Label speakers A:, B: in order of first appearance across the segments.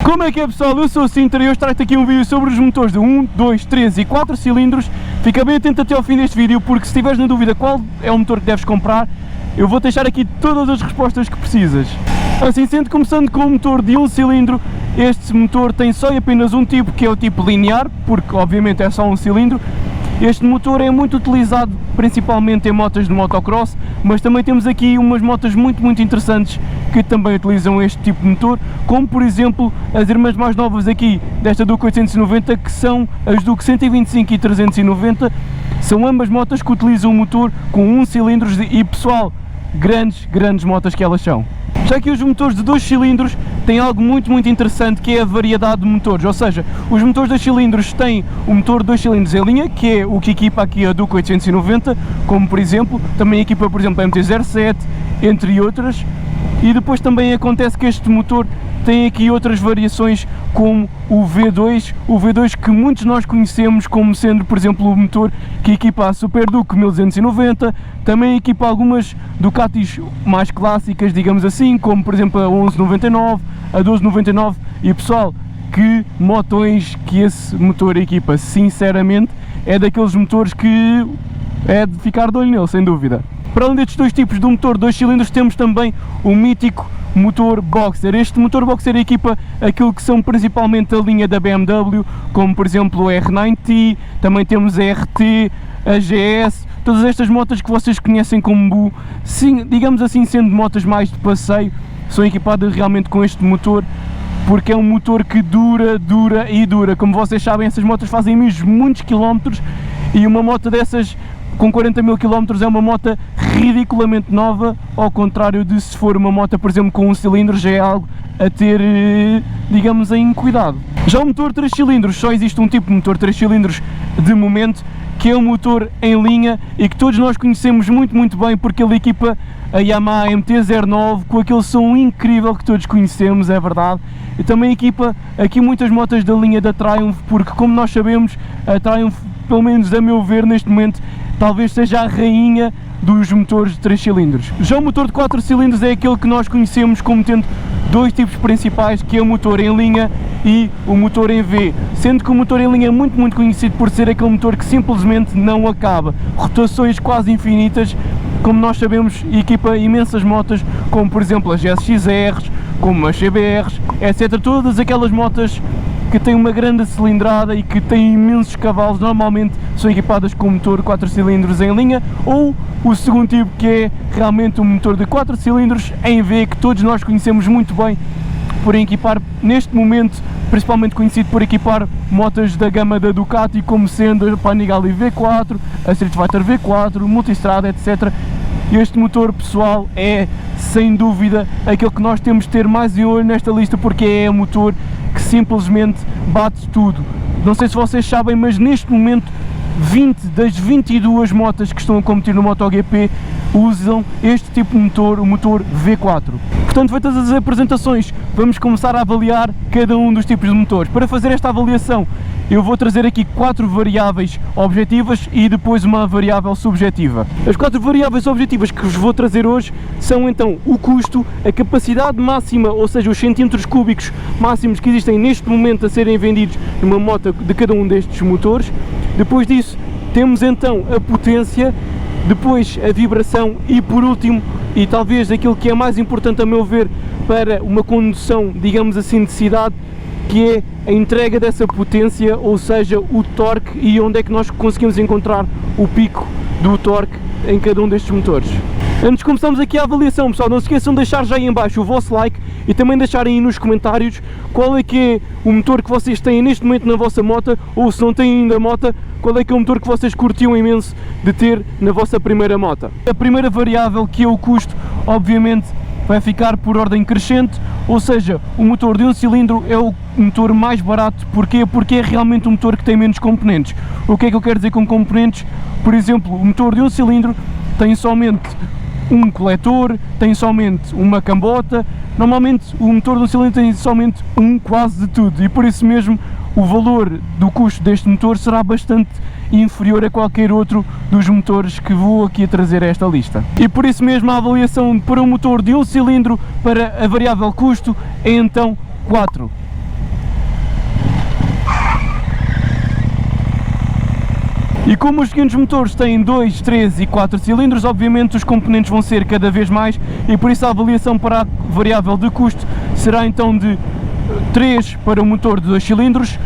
A: Como é que é, pessoal? Eu sou o Sintra e hoje trago-te aqui um vídeo sobre os motores de 1, 2, 3 e 4 cilindros. Fica bem atento até ao fim deste vídeo, porque se estiveres na dúvida qual é o motor que deves comprar, eu vou deixar aqui todas as respostas que precisas. Assim sendo, começando com o motor de 1 cilindro, este motor tem só e apenas um tipo, que é o tipo linear, porque obviamente é só um cilindro. Este motor é muito utilizado principalmente em motas de motocross, mas também temos aqui umas motas muito interessantes que também utilizam este tipo de motor, como por exemplo as irmãs mais novas aqui desta Duke 890, que são as Duke 125 e 390, são ambas motas que utilizam um motor com 1 cilindro e pessoal, grandes motas que elas são. Já que os motores de 2 cilindros têm algo muito interessante, que é a variedade de motores, ou seja, os motores de 2 cilindros têm o motor de 2 cilindros em linha, que é o que equipa aqui a Duke 890, como por exemplo, também equipa por exemplo a MT-07, entre outras, e depois também acontece que este motor tem aqui outras variações, como o V2 que muitos de nós conhecemos como sendo, por exemplo, o motor que equipa a Super Duke 1290, também equipa algumas Ducatis mais clássicas, digamos assim, como por exemplo a 1199, a 1299, e pessoal, que motões que esse motor equipa, sinceramente, é daqueles motores que é de ficar de olho nele, sem dúvida. Para além destes dois tipos de motor de 2 cilindros, temos também o mítico motor Boxer. Este motor Boxer equipa aquilo que são principalmente a linha da BMW, como por exemplo o R9T, também temos a RT, a GS, todas estas motas que vocês conhecem como Bu, sim, digamos assim, sendo motas mais de passeio, são equipadas realmente com este motor, porque é um motor que dura. Como vocês sabem, essas motas fazem mesmo muitos quilómetros, e uma moto dessas com 40 mil km é uma moto ridiculamente nova, ao contrário de se for uma moto, por exemplo, com 1 cilindro, já é algo a ter, digamos, em cuidado. Já o motor 3 cilindros, só existe um tipo de motor 3 cilindros de momento, que é um motor em linha e que todos nós conhecemos muito bem, porque ele equipa a Yamaha MT-09 com aquele som incrível que todos conhecemos, é verdade. E também equipa aqui muitas motas da linha da Triumph, porque como nós sabemos, a Triumph, pelo menos a meu ver neste momento, talvez seja a rainha dos motores de 3 cilindros. Já o motor de 4 cilindros é aquele que nós conhecemos como tendo dois tipos principais, que é o motor em linha e o motor em V, sendo que o motor em linha é muito conhecido por ser aquele motor que simplesmente não acaba, rotações quase infinitas, como nós sabemos, equipa imensas motas, como por exemplo as SXRs, como as CBRs, etc. Todas aquelas motas que têm uma grande cilindrada e que têm imensos cavalos, normalmente são equipadas com motor 4 cilindros em linha, ou o segundo tipo, que é realmente um motor de 4 cilindros em V, que todos nós conhecemos muito bem por equipar, neste momento, principalmente conhecido por equipar motas da gama da Ducati, como sendo a Panigale V4, a Street Fighter V4, Multistrada, etc. Este motor, pessoal, é sem dúvida aquele que nós temos de ter mais de olho nesta lista, porque é um motor que simplesmente bate tudo. Não sei se vocês sabem, mas neste momento 20 das 22 motas que estão a competir no MotoGP usam este tipo de motor, o motor V4. Portanto, feitas as apresentações, vamos começar a avaliar cada um dos tipos de motores. Para fazer esta avaliação, eu vou trazer aqui 4 variáveis objetivas e depois uma variável subjetiva. As 4 variáveis objetivas que vos vou trazer hoje são então o custo, a capacidade máxima, ou seja, os centímetros cúbicos máximos que existem neste momento a serem vendidos numa moto de cada um destes motores. Depois disso temos então a potência, depois a vibração e por último, e talvez aquilo que é mais importante a meu ver para uma condução, digamos assim, de cidade, que é a entrega dessa potência, ou seja, o torque, e onde é que nós conseguimos encontrar o pico do torque em cada um destes motores. Antes de começarmos aqui a avaliação, pessoal, não se esqueçam de deixar já aí em baixo o vosso like e também deixarem aí nos comentários qual é que é o motor que vocês têm neste momento na vossa moto, ou se não têm ainda moto, qual é que é o motor que vocês curtiam imenso de ter na vossa primeira moto. A primeira variável, que é o custo, obviamente vai ficar por ordem crescente, ou seja, o motor de 1 cilindro é o motor mais barato. Porquê? Porque é realmente um motor que tem menos componentes. O que é que eu quero dizer com componentes? Por exemplo, o motor de 1 cilindro tem somente um coletor, tem somente uma cambota. Normalmente o motor de 1 cilindro tem somente quase de tudo, e por isso mesmo o valor do custo deste motor será bastante inferior a qualquer outro dos motores que vou aqui a trazer a esta lista. E por isso mesmo a avaliação para um motor de 1 cilindro para a variável custo é então 4. E como os seguintes motores têm 2, 3 e 4 cilindros, obviamente os componentes vão ser cada vez mais e por isso a avaliação para a variável de custo será então de 3 para o motor de 2 cilindros,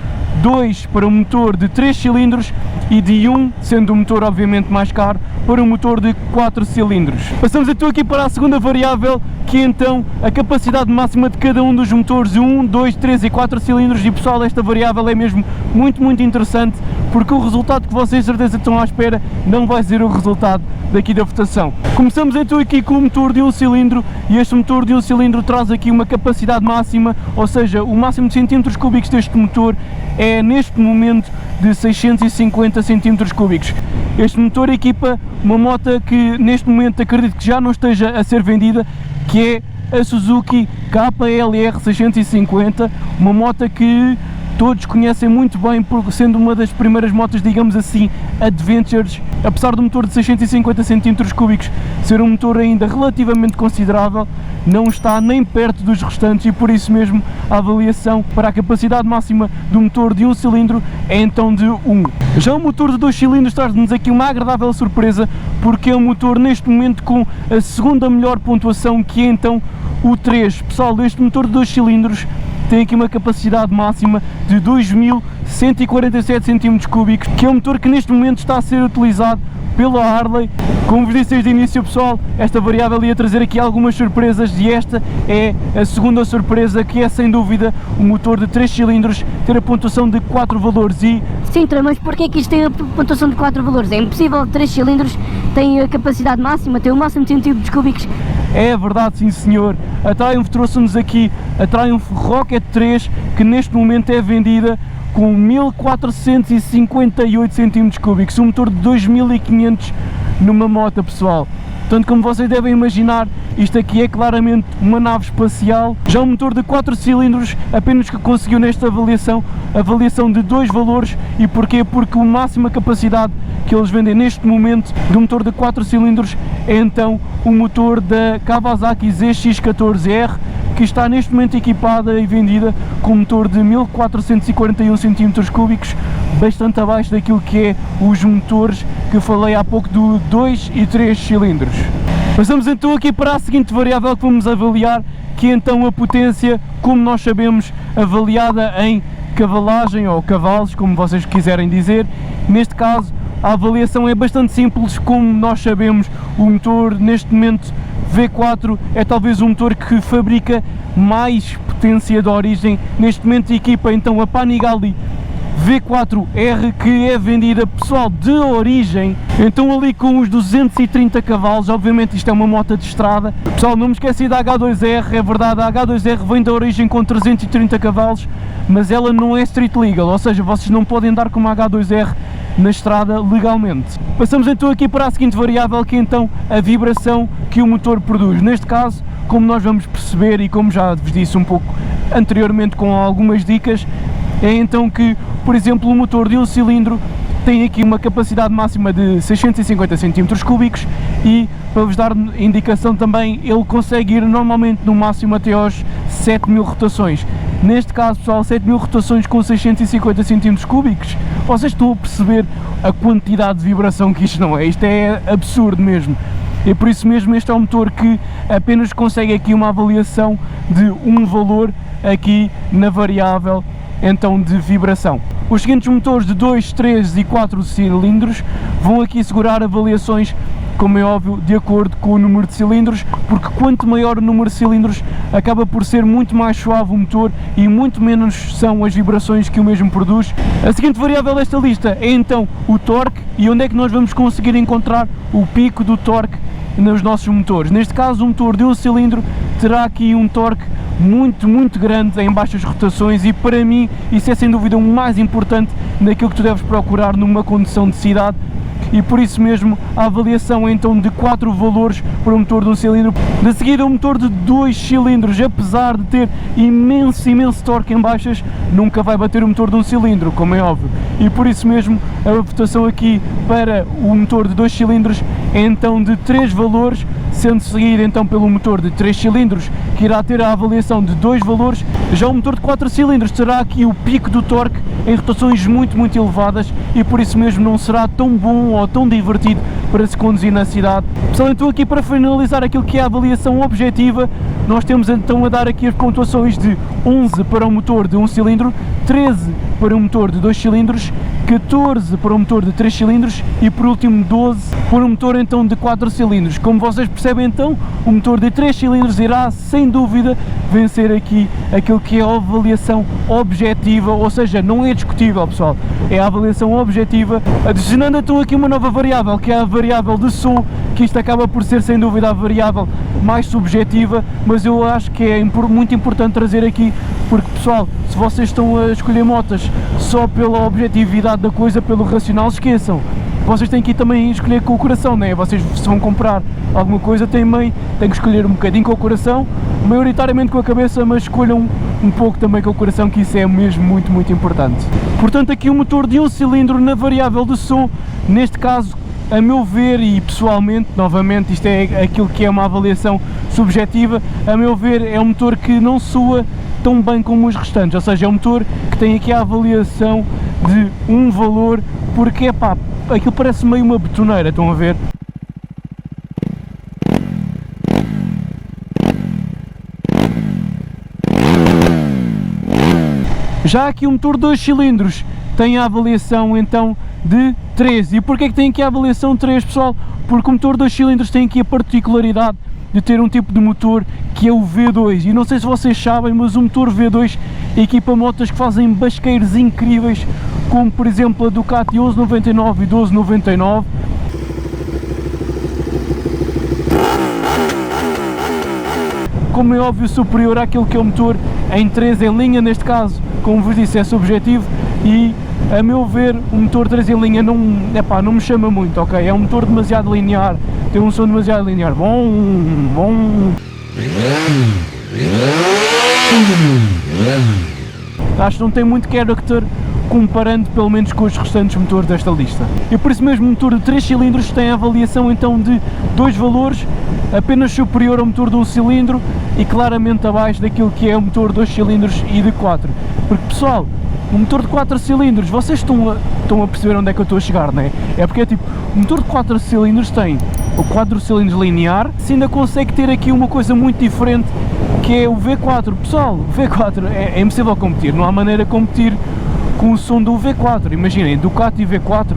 A: 2 para o motor de 3 cilindros e de 1, sendo o motor obviamente mais caro, para o motor de 4 cilindros. Passamos então aqui para a segunda variável, que é então a capacidade máxima de cada um dos motores de 1, 2, 3 e 4 cilindros. E pessoal, esta variável é mesmo muito interessante, porque o resultado que vocês de certeza estão à espera não vai ser o resultado daqui da votação. Começamos então aqui com o motor de 1 cilindro, e este motor de 1 cilindro traz aqui uma capacidade máxima, ou seja, o máximo de centímetros cúbicos deste motor é neste momento de 650 centímetros cúbicos. Este motor equipa uma moto que neste momento acredito que já não esteja a ser vendida, que é a Suzuki KLR 650, uma moto que todos conhecem muito bem, por sendo uma das primeiras motos, digamos assim, adventures. Apesar do motor de 650 centímetros cúbicos ser um motor ainda relativamente considerável, não está nem perto dos restantes e por isso mesmo a avaliação para a capacidade máxima do motor de 1 cilindro é então de 1. Já o motor de 2 cilindros traz-nos aqui uma agradável surpresa, porque é um motor neste momento com a segunda melhor pontuação, que é então o 3. Pessoal, este motor de 2 cilindros tem aqui uma capacidade máxima de 2147 centímetros cúbicos, que é um motor que neste momento está a ser utilizado pela Harley. Como vos disse desde o início, pessoal, esta variável ia trazer aqui algumas surpresas e esta é a segunda surpresa, que é sem dúvida o motor de 3 cilindros ter a pontuação de 4 valores. E
B: sim, mas porquê que isto tem a pontuação de 4 valores? É impossível, 3 cilindros tem a capacidade máxima, tem o máximo de centímetros cúbicos.
A: é verdade, sim senhor, a Triumph trouxe-nos aqui a Triumph Rocket 3, que neste momento é vendida com 1458 centímetros cúbicos, um motor de 2500 numa moto, pessoal. Portanto, como vocês devem imaginar, isto aqui é claramente uma nave espacial. Já um motor de 4 cilindros, apenas que conseguiu nesta avaliação de 2 valores. E porquê? Porque a máxima capacidade que eles vendem neste momento de um motor de 4 cilindros é então o motor da Kawasaki ZX14R, que está neste momento equipada e vendida com um motor de 1441 centímetros cúbicos, bastante abaixo daquilo que é os motores que eu falei há pouco do 2 e 3 cilindros. Passamos então aqui para a seguinte variável que vamos avaliar, que é então a potência, como nós sabemos, avaliada em cavalagem ou cavalos, como vocês quiserem dizer. Neste caso, a avaliação é bastante simples. Como nós sabemos, o motor neste momento V4 é talvez o motor que fabrica mais potência de origem. Neste momento equipa então a Panigale V4R, que é vendida, pessoal, de origem, então ali com os 230 cavalos. Obviamente isto é uma moto de estrada. Pessoal, não me esqueci da H2R, é verdade, a H2R vem da origem com 330 cavalos, mas ela não é street legal, ou seja, vocês não podem andar com uma H2R na estrada legalmente. Passamos então aqui para a seguinte variável, que é então a vibração que o motor produz. Neste caso, como nós vamos perceber e como já vos disse um pouco anteriormente com algumas dicas, é então que, por exemplo, o motor de um cilindro tem aqui uma capacidade máxima de 650 centímetros cúbicos e, para vos dar indicação também, ele consegue ir normalmente no máximo até aos 7000 rotações. Neste caso, pessoal, 7000 rotações com 650 centímetros cúbicos, vocês estão a perceber a quantidade de vibração que isto não é. Isto é absurdo mesmo. E por isso mesmo este é um motor que apenas consegue aqui uma avaliação de um valor aqui na variável então de vibração. Os seguintes motores de 2, 3 e 4 cilindros vão aqui assegurar avaliações, como é óbvio, de acordo com o número de cilindros, porque quanto maior o número de cilindros acaba por ser muito mais suave o motor e muito menos são as vibrações que o mesmo produz. A seguinte variável desta lista é então o torque, e onde é que nós vamos conseguir encontrar o pico do torque nos nossos motores. Neste caso, o motor de um cilindro terá aqui um torque muito grande em baixas rotações, e para mim isso é sem dúvida o mais importante naquilo que tu deves procurar numa condução de cidade. E por isso mesmo a avaliação é então de 4 valores para o motor de um cilindro. De seguida, o motor de 2 cilindros, apesar de ter imenso torque em baixas, nunca vai bater o motor de um cilindro, como é óbvio. E por isso mesmo a votação aqui para o motor de 2 cilindros é então de 3 valores, sendo seguido então pelo motor de 3 cilindros, que irá ter a avaliação de 2 valores. Já o motor de 4 cilindros terá aqui o pico do torque em rotações muito elevadas e por isso mesmo não será tão bom ou tão divertido para se conduzir na cidade. Pessoal, então aqui para finalizar aquilo que é a avaliação objetiva, nós temos então a dar aqui as pontuações de 11 para o motor de 1 cilindro, 13 para o motor de 2 cilindros, 14 para o motor de 3 cilindros e por último 12 para o motor então de 4 cilindros. Como vocês percebem então, o motor de 3 cilindros irá sem dúvida vencer aqui aquilo que é a avaliação objetiva, ou seja, não é discutível pessoal, é a avaliação objetiva, adicionando então aqui uma nova variável, que é a variável de som, que isto acaba por ser sem dúvida a variável mais subjetiva, mas eu acho que é muito importante trazer aqui, porque pessoal, se vocês estão a escolher motas só pela objetividade da coisa, pelo racional, esqueçam. Vocês têm que ir também escolher com o coração, né? Vocês se vão comprar alguma coisa têm que escolher um bocadinho com o coração, maioritariamente com a cabeça, mas escolham um pouco também com o coração, que isso é mesmo muito importante. Portanto, aqui o motor de 1 cilindro na variável de som, neste caso, a meu ver e pessoalmente, novamente isto é aquilo que é uma avaliação subjetiva, a meu ver é um motor que não soa tão bem como os restantes, ou seja, é um motor que tem aqui a avaliação de um valor, porque epá, aquilo parece meio uma betoneira, estão a ver? Já aqui o motor de 2 cilindros tem a avaliação então de 3. E porquê é que tem aqui a avaliação 3, pessoal? Porque o motor de 2 cilindros tem aqui a particularidade de ter um tipo de motor que é o V2, e não sei se vocês sabem, mas o motor V2 equipa motas que fazem basqueiros incríveis, como por exemplo a Ducati 1199 e 1299. Como é óbvio, superior àquilo que é o motor em 3 em linha, neste caso, como vos disse, é subjetivo, e a meu ver o motor 3 em linha não me chama muito, ok? É um motor demasiado linear, tem um som demasiado linear, acho que não tem muito character comparando pelo menos com os restantes motores desta lista. E por isso mesmo o motor de 3 cilindros tem a avaliação então de 2 valores, apenas superior ao motor de 1 cilindro e claramente abaixo daquilo que é o motor de 2 cilindros e de 4. Porque pessoal, o motor de 4 cilindros, vocês estão a perceber onde é que eu estou a chegar, não é? É porque é tipo, o motor de 4 cilindros tem o 4 cilindros linear, se ainda consegue ter aqui uma coisa muito diferente, que é o V4. Pessoal, o V4 é impossível competir, não há maneira de competir com o som do V4, imaginem, Ducati V4.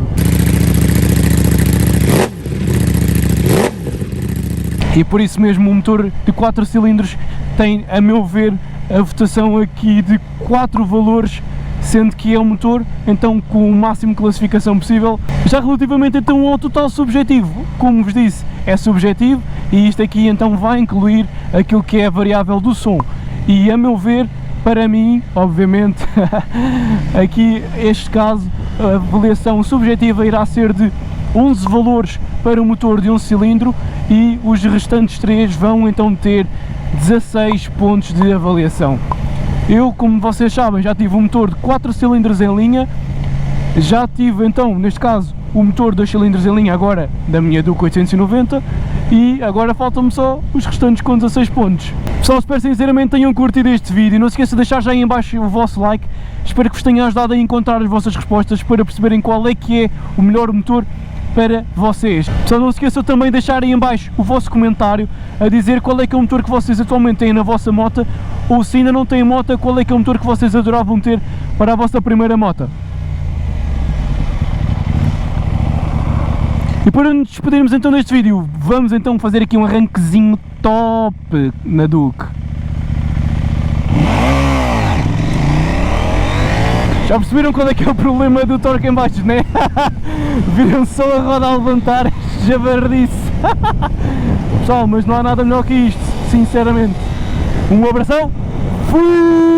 A: E por isso mesmo o motor de 4 cilindros tem, a meu ver, a votação aqui de 4 valores, sendo que é um motor então com o máximo de classificação possível. Já relativamente então ao total subjetivo, como vos disse, é subjetivo, e isto aqui então vai incluir aquilo que é a variável do som, e a meu ver, para mim, obviamente, aqui este caso, a avaliação subjetiva irá ser de 11 valores para o motor de 1 cilindro e os restantes 3 vão então ter 16 pontos de avaliação. Eu, como vocês sabem, já tive um motor de 4 cilindros em linha, já tive então, neste caso, o motor de 2 cilindros em linha agora da minha Duke 890 e agora faltam-me só os restantes com 16 pontos. Pessoal, espero sinceramente tenham curtido este vídeo, não se esqueça de deixar já aí em baixo o vosso like, espero que vos tenha ajudado a encontrar as vossas respostas para perceberem qual é que é o melhor motor para vocês. Pessoal, não se esqueçam também de deixar aí em baixo o vosso comentário a dizer qual é que é o motor que vocês atualmente têm na vossa moto, ou se ainda não têm moto, qual é que é o motor que vocês adoravam ter para a vossa primeira moto. E para nos despedirmos então deste vídeo, vamos então fazer aqui um arranquezinho top na Duke. Já perceberam qual é que é o problema do torque em baixo, né? Viram só a roda a levantar, jabardice. Pessoal, mas não há nada melhor que isto, sinceramente. Um abração, fui!